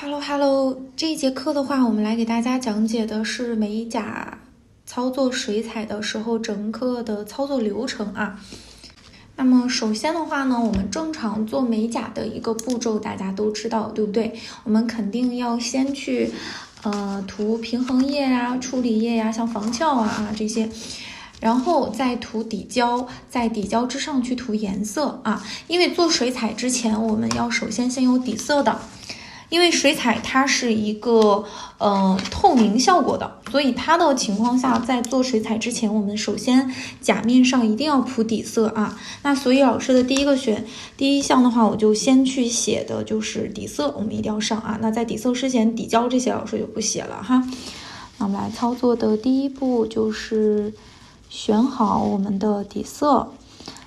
Hello， 这一节课的话，我们来给大家讲解的是美甲操作水彩的时候整个的操作流程啊。那么首先的话呢，我们正常做美甲的一个步骤大家都知道，对不对？我们肯定要先去涂平衡液啊、处理液呀、像防翘啊这些，然后再涂底胶，在底胶之上去涂颜色啊。因为做水彩之前，我们要首先有底色的。因为水彩它是一个透明效果的，所以它的情况下，在做水彩之前，我们首先甲面上一定要铺底色啊。那所以老师的第一项的话，我就先去写的就是底色，我们一定要上啊。那在底色之前，底胶这些老师就不写了哈。那我们来操作的第一步就是选好我们的底色。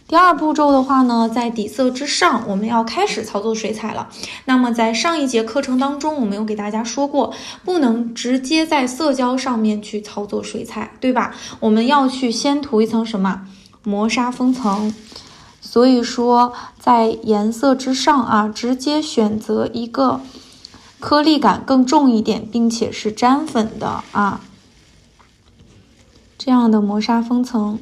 第二步骤的话呢，在底色之上，我们要开始操作水彩了。那么在上一节课程当中，我们有给大家说过，不能直接在色胶上面去操作水彩，对吧？我们要去先涂一层什么？磨砂封层。所以说，在颜色之上啊，直接选择一个颗粒感更重一点，并且是沾粉的啊，这样的磨砂封层。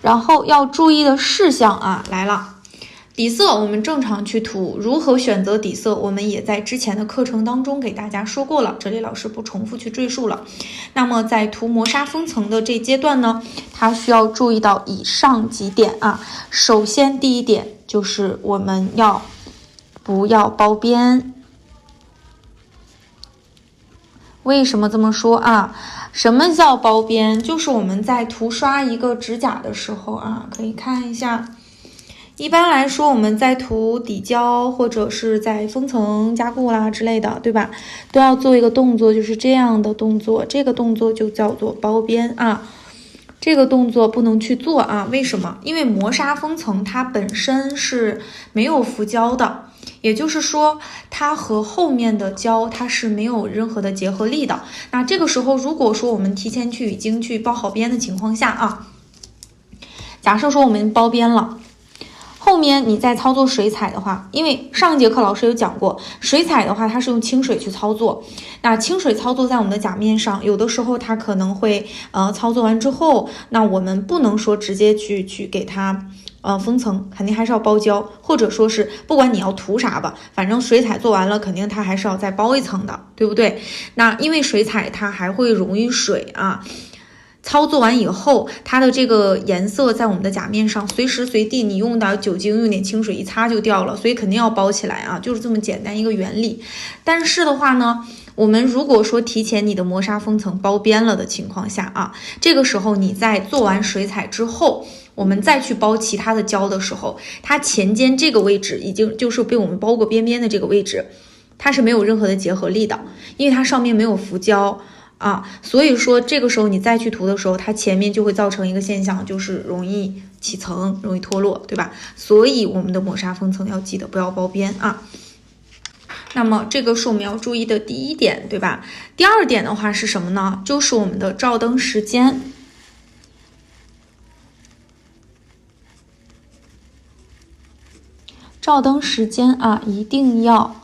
然后要注意的事项啊来了，底色我们正常去涂，如何选择底色我们也在之前的课程当中给大家说过了，这里老师不重复去赘述了。那么在涂磨砂封层的这阶段呢，它需要注意到以上几点啊。首先第一点就是我们不要包边。为什么这么说啊？什么叫包边？就是我们在涂刷一个指甲的时候啊，可以看一下。一般来说，我们在涂底胶或者是在封层加固啦之类的，对吧？都要做一个动作，就是这样的动作。这个动作就叫做包边啊。这个动作不能去做啊？为什么？因为磨砂封层它本身是没有浮胶的。也就是说，它和后面的胶它是没有任何的结合力的。那这个时候，如果说我们提前已经去包好边的情况下啊，假设说我们包边了，后面你再操作水彩的话，因为上一节课老师有讲过，水彩的话它是用清水去操作。那清水操作在我们的甲面上，有的时候它可能会操作完之后，那我们不能说直接去给它封层，肯定还是要包胶，或者说是不管你要涂啥吧，反正水彩做完了，肯定它还是要再包一层的，对不对？那因为水彩它还会溶于水啊，操作完以后，它的这个颜色在我们的甲面上，随时随地你用点酒精、用点清水一擦就掉了，所以肯定要包起来啊，就是这么简单一个原理。但是的话呢，我们如果说提前你的磨砂封层包边了的情况下啊，这个时候你在做完水彩之后，我们再去包其他的胶的时候，它前尖这个位置已经就是被我们包过边边的这个位置，它是没有任何的结合力的，因为它上面没有浮胶啊，所以说这个时候你再去涂的时候，它前面就会造成一个现象，就是容易起层，容易脱落，对吧？所以我们的磨砂封层要记得不要包边啊。那么这个是我们要注意的第一点，对吧？第二点的话是什么呢？就是我们的照灯时间。照灯时间啊，一定要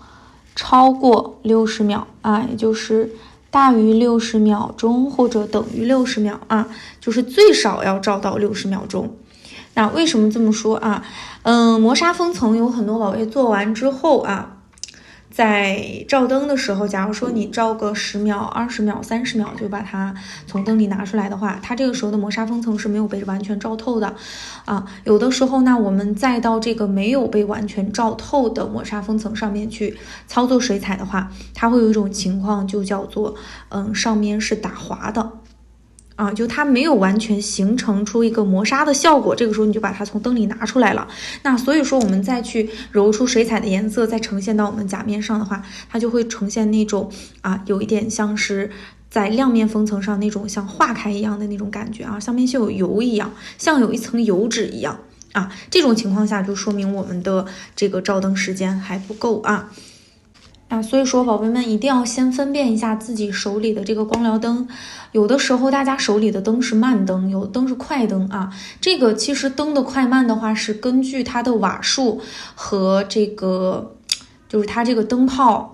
超过60秒啊，也就是大于60秒钟或者等于60秒啊，就是最少要照到60秒钟。那为什么这么说啊？磨砂封层有很多宝贝做完之后啊，在照灯的时候，假如说你照个10秒、20秒、30秒就把它从灯里拿出来的话，它这个时候的磨砂封层是没有被完全照透的啊。有的时候呢，我们再到这个没有被完全照透的磨砂封层上面去操作水彩的话，它会有一种情况就叫做上面是打滑的。啊，就它没有完全形成出一个磨砂的效果，这个时候你就把它从灯里拿出来了。那所以说我们再去揉出水彩的颜色，再呈现到我们甲面上的话，它就会呈现那种有一点像是在亮面封层上那种像化开一样的那种感觉啊，上面像有油一样，像有一层油脂一样啊。这种情况下就说明我们的这个照灯时间还不够啊。所以说宝贝们一定要先分辨一下自己手里的这个光疗灯，有的时候大家手里的灯是慢灯，有的灯是快灯啊。这个其实灯的快慢的话是根据它的瓦数和这个就是它这个灯泡。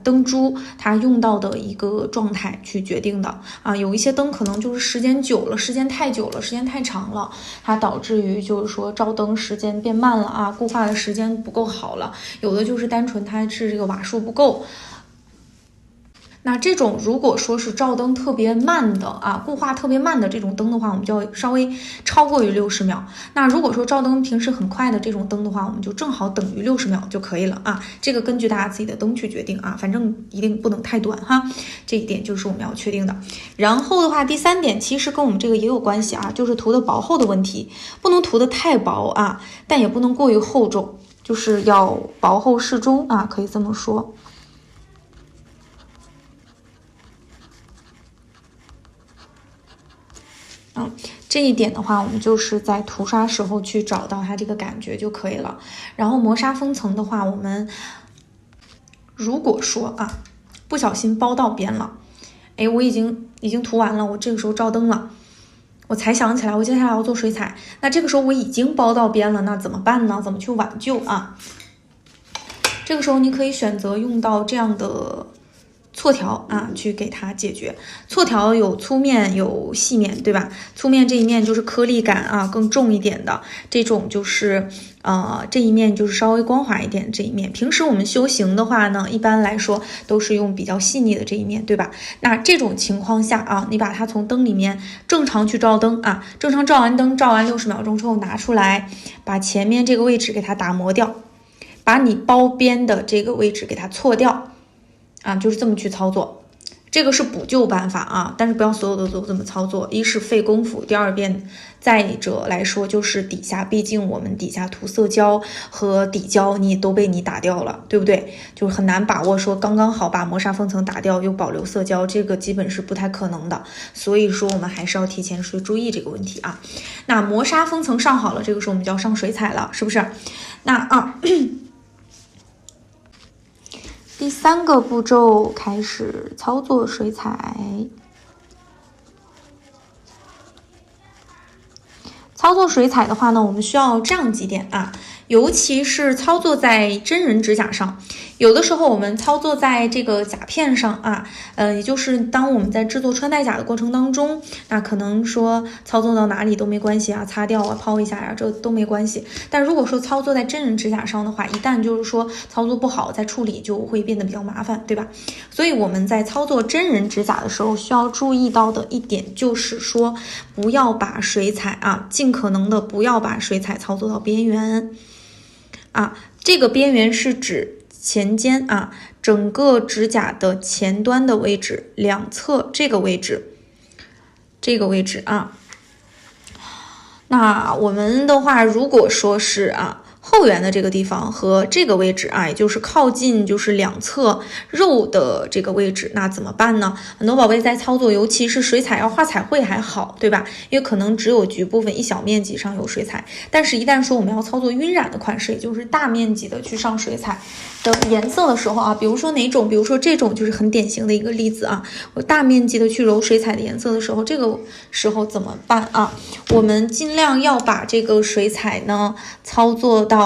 灯珠它用到的一个状态去决定的啊，有一些灯可能就是时间久了，时间太久了，时间太长了，它导致于就是说照灯时间变慢了啊，固化的时间不够好了，有的就是单纯它是这个瓦数不够。那这种如果说是照灯特别慢的啊，固化特别慢的这种灯的话，我们就要稍微超过于60秒。那如果说照灯平时很快的这种灯的话，我们就正好等于60秒就可以了啊。这个根据大家自己的灯去决定啊，反正一定不能太短哈。这一点就是我们要确定的。然后的话，第3点其实跟我们这个也有关系啊，就是涂的薄厚的问题，不能涂的太薄啊，但也不能过于厚重，就是要薄厚适中啊，可以这么说。这一点的话，我们就是在涂刷时候去找到它这个感觉就可以了。然后磨砂封层的话，我们如果说啊不小心包到边了，哎，我已经涂完了，我这个时候照灯了，我才想起来我接下来要做水彩，那这个时候我已经包到边了，那怎么办呢？怎么去挽救啊？这个时候你可以选择用到这样的错条啊，去给它解决。错条有粗面有细面，对吧？粗面这一面就是颗粒感啊更重一点的，这种就是这一面就是稍微光滑一点这一面。平时我们修行的话呢，一般来说都是用比较细腻的这一面，对吧？那这种情况下啊，你把它从灯里面正常去照灯啊，正常照完灯，照完60秒钟之后拿出来，把前面这个位置给它打磨掉，把你包边的这个位置给它错掉。啊，就是这么去操作，这个是补救办法啊，但是不要所有的都这么操作，一是费功夫，第二遍再者来说就是底下，毕竟我们底下涂色胶和底胶你都被你打掉了，对不对？就是很难把握说刚刚好把磨砂封层打掉又保留色胶，这个基本是不太可能的，所以说我们还是要提前去注意这个问题啊。那磨砂封层上好了，这个时候我们就要上水彩了，是不是？那第3个步骤开始操作水彩。操作水彩的话呢，我们需要这样几点啊，尤其是操作在真人指甲上，有的时候我们操作在这个甲片上啊，也就是当我们在制作穿戴甲的过程当中，那可能说操作到哪里都没关系啊，擦掉啊，抛一下呀，这都没关系。但如果说操作在真人指甲上的话，一旦就是说操作不好，再处理就会变得比较麻烦，对吧？所以我们在操作真人指甲的时候，需要注意到的一点就是说，不要把水彩啊，尽可能的不要把水彩操作到边缘。啊，这个边缘是指前尖啊，整个指甲的前端的位置，两侧这个位置，啊。那我们的话，如果说是后缘的这个地方和这个位置啊，也就是靠近就是两侧肉的这个位置，那怎么办呢？很多宝贝在操作，尤其是水彩要画彩绘还好，对吧？因为可能只有局部分一小面积上有水彩，但是一旦说我们要操作晕染的款式，也就是大面积的去上水彩的颜色的时候啊，比如说哪种，比如说这种就是很典型的一个例子啊，我大面积的去揉水彩的颜色的时候，这个时候怎么办啊？我们尽量要把这个水彩呢操作到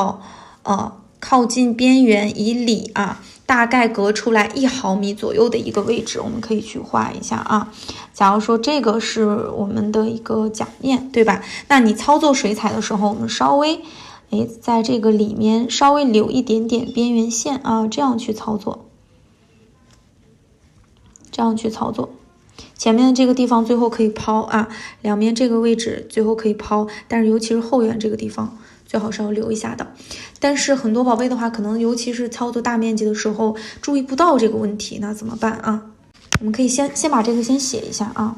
靠近边缘以里啊，大概隔出来1毫米左右的一个位置，我们可以去画一下啊。假如说这个是我们的一个甲面，对吧？那你操作水彩的时候，我们稍微在这个里面稍微留一点点边缘线啊，这样去操作，前面的这个地方最后可以抛啊，两边这个位置最后可以抛，但是尤其是后缘这个地方最好是要留一下的。但是很多宝贝的话，可能尤其是操作大面积的时候注意不到这个问题，那怎么办啊？我们可以先把这个先写一下啊。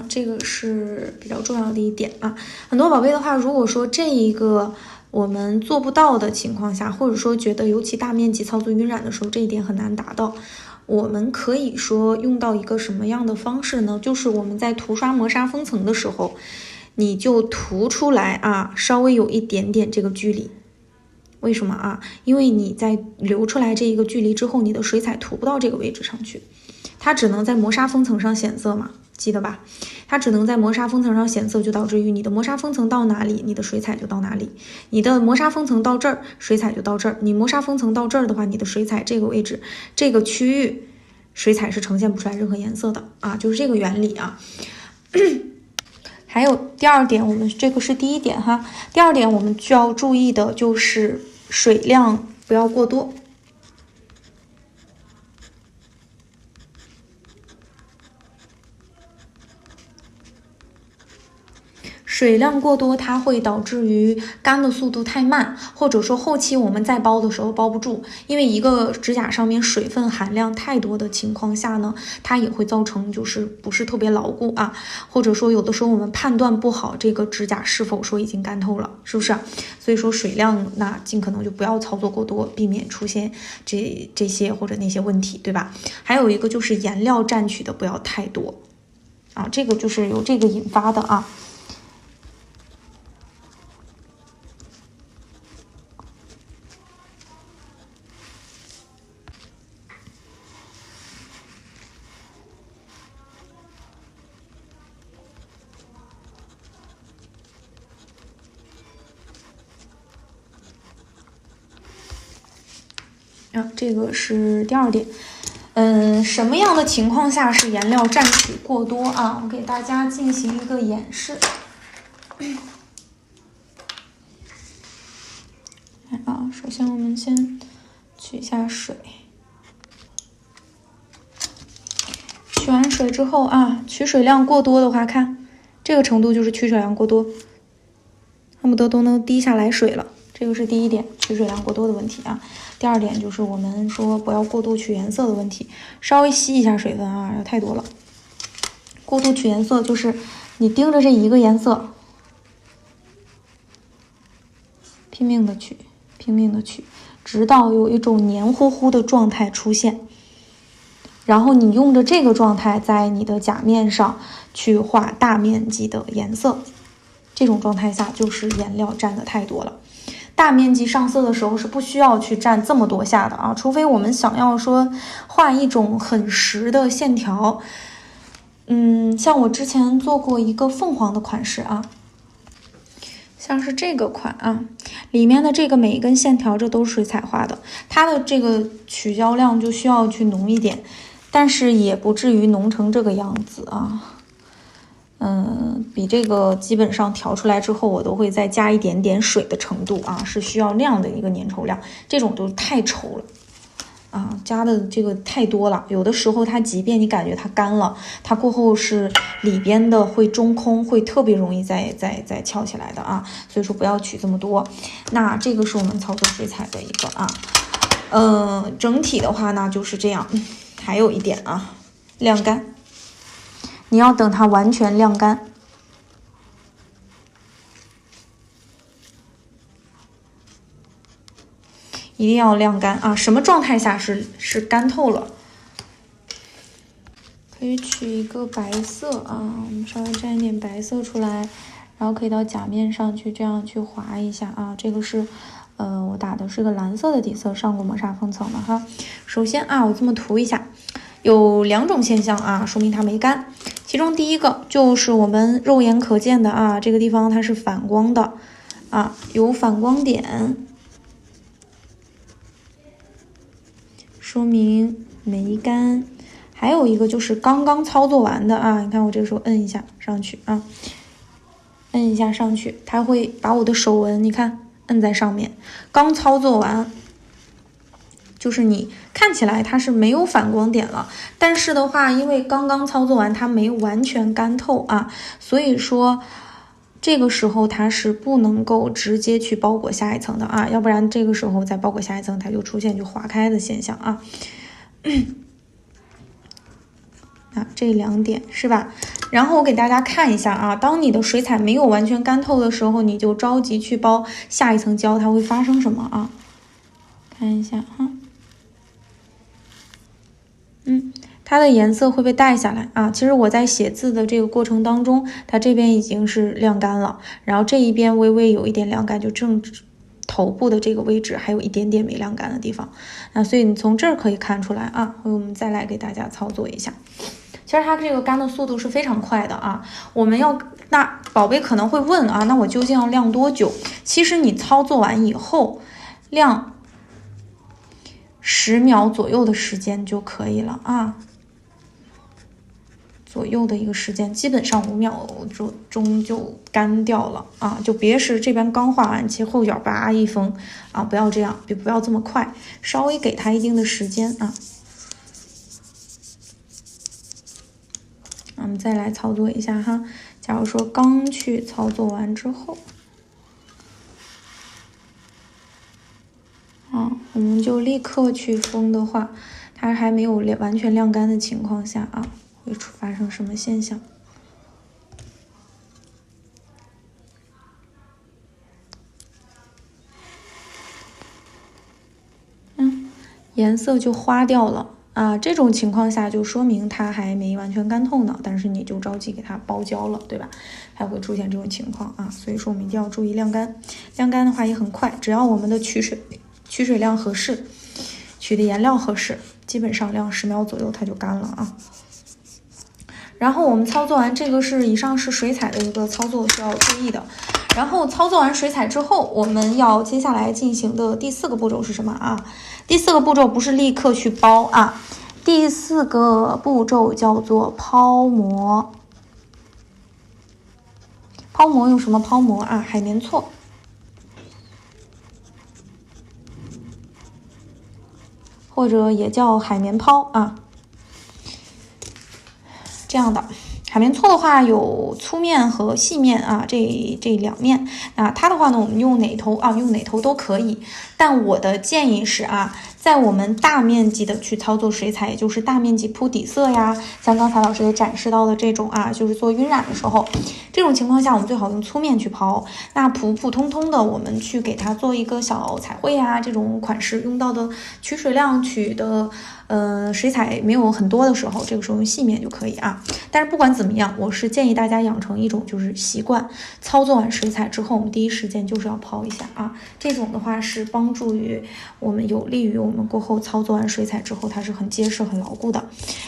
这个是比较重要的一点啊。很多宝贝的话，如果说这一个我们做不到的情况下，或者说觉得尤其大面积操作晕染的时候，这一点很难达到，我们可以说用到一个什么样的方式呢？就是我们在涂刷磨砂封层的时候，你就涂出来啊，稍微有一点点这个距离。为什么啊？因为你在留出来这一个距离之后，你的水彩涂不到这个位置上去，它只能在磨砂封层上显色嘛，记得吧？它只能在磨砂封层上显色，就导致于你的磨砂封层到哪里，你的水彩就到哪里；你的磨砂封层到这儿，水彩就到这儿。你磨砂封层到这儿的话，你的水彩这个位置、这个区域，水彩是呈现不出来任何颜色的啊，就是这个原理啊。还有第二点，我们这个是第一点哈。第二点，我们需要注意的就是水量不要过多。水量过多，它会导致于干的速度太慢，或者说后期我们再包的时候包不住，因为一个指甲上面水分含量太多的情况下呢，它也会造成就是不是特别牢固啊，或者说有的时候我们判断不好这个指甲是否说已经干透了，是不是？所以说水量那尽可能就不要操作过多，避免出现这些或者那些问题，对吧？还有一个就是颜料占取的不要太多啊，这个就是由这个引发的啊。这个是第二点。什么样的情况下是颜料占取过多啊？我给大家进行一个演示。首先我们先取一下水，取完水之后啊，取水量过多的话，看这个程度就是取水量过多，恨不得都能滴下来水了。这个是第一点，取水量过多的问题啊。第二点就是我们说不要过度取颜色的问题，稍微吸一下水分啊，太多了。过度取颜色就是你盯着这一个颜色，拼命的取，拼命的取，直到有一种黏糊糊的状态出现，然后你用着这个状态在你的甲面上去画大面积的颜色，这种状态下就是颜料占的太多了。大面积上色的时候是不需要去占这么多下的啊，除非我们想要说画一种很实的线条。像我之前做过一个凤凰的款式啊，像是这个款啊，里面的这个每一根线条这都是水彩画的，它的这个取胶量就需要去浓一点，但是也不至于浓成这个样子啊。比这个基本上调出来之后，我都会再加一点点水的程度啊，是需要那样的一个粘稠量，这种就太稠了啊，加的这个太多了。有的时候它即便你感觉它干了，它过后是里边的会中空，会特别容易再翘起来的啊，所以说不要取这么多。那这个是我们操作水彩的一个啊，整体的话呢就是这样。还有一点啊，晾干。你要等它完全晾干，一定要晾干啊！什么状态下是干透了？可以取一个白色啊，我们稍微蘸一点白色出来，然后可以到甲面上去这样去划一下啊。这个是我打的是个蓝色的底色，上过磨砂封层了哈。首先啊，我这么涂一下，有两种现象啊，说明它没干。其中第一个就是我们肉眼可见的啊，这个地方它是反光的啊，有反光点，说明没干。还有一个就是刚刚操作完的啊，你看我这个时候摁一下上去啊，摁一下上去，它会把我的手纹你看摁在上面，刚操作完。就是你看起来它是没有反光点了，但是的话，因为刚刚操作完它没完全干透啊，所以说这个时候它是不能够直接去包裹下一层的啊，要不然这个时候再包裹下一层，它就出现就划开的现象啊。啊，这2点是吧？然后我给大家看一下啊，当你的水彩没有完全干透的时候，你就着急去包下一层胶，它会发生什么啊？看一下哈，它的颜色会被带下来啊。其实我在写字的这个过程当中，它这边已经是晾干了，然后这一边微微有一点晾干，就正头部的这个位置还有一点点没晾干的地方。那所以你从这儿可以看出来啊。我们再来给大家操作一下。其实它这个干的速度是非常快的啊。我们要，那宝贝可能会问啊，那我究竟要晾多久？其实你操作完以后，晾10秒左右的时间就可以了啊。左右的一个时间，基本上5秒钟就干掉了啊！就别是这边刚画完，其后脚叭一封啊，不要这样，不要这么快，稍微给它一定的时间啊。我们再来操作一下哈。假如说刚去操作完之后，我们就立刻去封的话，它还没有完全晾干的情况下啊。会发生什么现象？颜色就花掉了啊！这种情况下就说明它还没完全干透呢，但是你就着急给它包胶了，对吧？还会出现这种情况啊，所以说我们一定要注意晾干。晾干的话也很快，只要我们的取水量合适，取的颜料合适，基本上晾10秒左右它就干了啊。然后我们操作完这个以上是水彩的一个操作需要注意的。然后操作完水彩之后，我们要接下来进行的第4个步骤是什么啊？第4个步骤不是立刻去包啊，第4个步骤叫做抛膜。抛膜用什么抛膜啊？海绵搓，或者也叫海绵抛啊。这样的海绵搓的话有粗面和细面啊，这2面。那它的话呢，我们用哪头啊？用哪头都可以。但我的建议是啊，在我们大面积的去操作水彩，也就是大面积铺底色呀，像刚才老师也展示到的这种啊，就是做晕染的时候，这种情况下我们最好用粗面去抛。那普普通通的，我们去给它做一个小彩绘呀，这种款式用到的取水量取的水彩没有很多的时候，这个时候用细面就可以啊。但是不管怎么样，我是建议大家养成一种就是习惯，操作完水彩之后，我们第一时间就是要抛一下啊。这种的话是帮助于我们，有利于我们过后操作完水彩之后，它是很结实很牢固的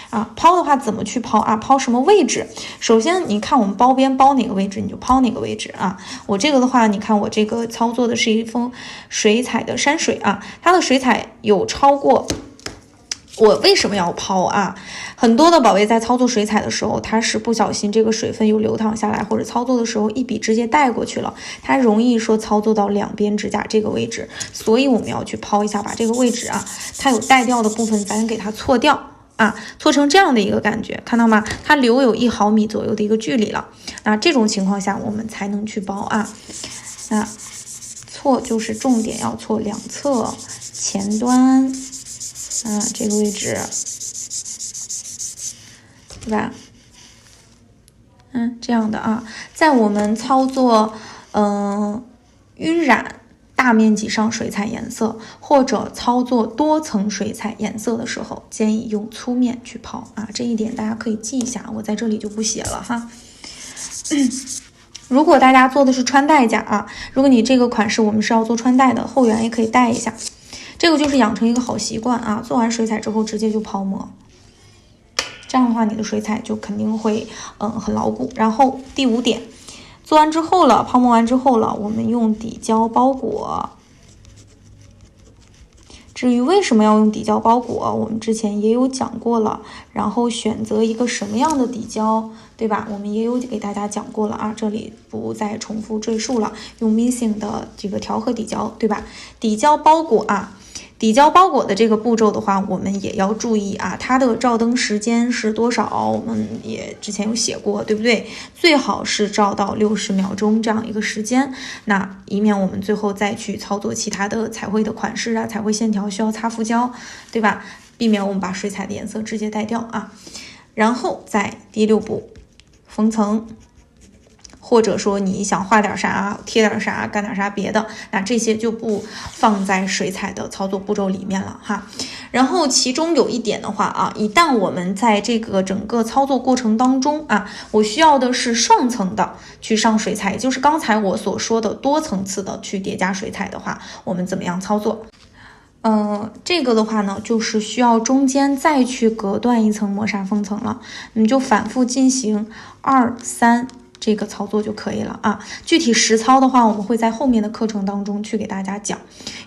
啊。抛的话怎么去抛啊？抛什么位置？首先你看我们包边包哪个位置，你就抛哪个位置啊。我这个的话，你看我这个操作的是一封水彩的山水啊，它的水彩有超过。我为什么要抛啊？很多的宝贝在操作水彩的时候，它是不小心这个水分又流淌下来，或者操作的时候一笔直接带过去了，它容易说操作到两边指甲这个位置，所以我们要去抛一下，把这个位置啊，它有带掉的部分，咱给它搓掉啊，搓成这样的一个感觉，看到吗？它留有1毫米左右的一个距离了。那这种情况下，我们才能去包啊。那搓就是重点要搓两侧前端。这个位置，对吧？这样的啊，在我们操作晕染大面积上水彩颜色，或者操作多层水彩颜色的时候，建议用粗面去抛啊，这一点大家可以记一下，我在这里就不写了哈。如果大家做的是穿戴甲啊，如果你这个款式我们是要做穿戴的，后缘也可以戴一下。这个就是养成一个好习惯啊，做完水彩之后直接就抛膜，这样的话你的水彩就肯定会很牢固。然后第5点，做完之后了，抛膜完之后了，我们用底胶包裹。至于为什么要用底胶包裹，我们之前也有讲过了，然后选择一个什么样的底胶，对吧？我们也有给大家讲过了啊，这里不再重复赘述了。用 Missing 的这个调和底胶，对吧？底胶包裹啊，底胶包裹的这个步骤的话，我们也要注意啊，它的照灯时间是多少？我们也之前有写过，对不对？最好是照到60秒钟这样一个时间，那以免我们最后再去操作其他的彩绘的款式啊，彩绘线条需要擦浮胶，对吧？避免我们把水彩的颜色直接带掉啊。然后在第6步封层，或者说你想画点啥、贴点啥、干点啥别的，那这些就不放在水彩的操作步骤里面了哈。然后其中有一点的话啊，一旦我们在这个整个操作过程当中啊，我需要的是双层的去上水彩，也就是刚才我所说的多层次的去叠加水彩的话，我们怎么样操作？这个的话呢，就是需要中间再去隔断一层磨砂封层了，你们就反复进行2、3这个操作就可以了啊。具体实操的话，我们会在后面的课程当中去给大家讲。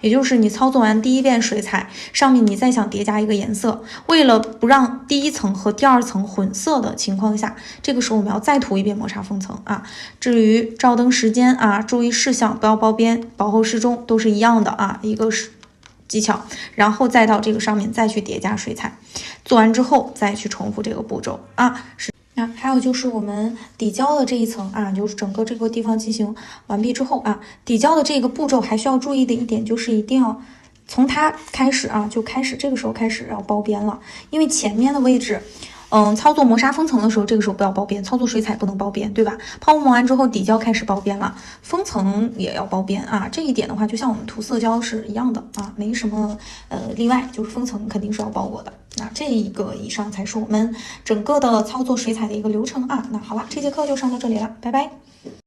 也就是你操作完第1遍水彩，上面你再想叠加一个颜色，为了不让第1层和第2层混色的情况下，这个时候我们要再涂一遍磨砂封层啊。至于照灯时间啊，注意事项不要包边，薄厚适中都是一样的啊，一个是技巧，然后再到这个上面再去叠加水彩，做完之后再去重复这个步骤啊。还有就是我们底胶的这一层啊，就是整个这个地方进行完毕之后啊，底胶的这个步骤还需要注意的一点就是一定要从它开始啊，就开始这个时候开始要包边了，因为前面的位置。操作磨砂封层的时候，这个时候不要包边，操作水彩不能包边，对吧？泡沫磨完之后，底胶开始包边了，封层也要包边啊。这一点的话，就像我们涂色胶是一样的啊，没什么例外，就是封层肯定是要包裹的。那这一个以上才是我们整个的操作水彩的一个流程啊。那好了，这节课就上到这里了，拜拜。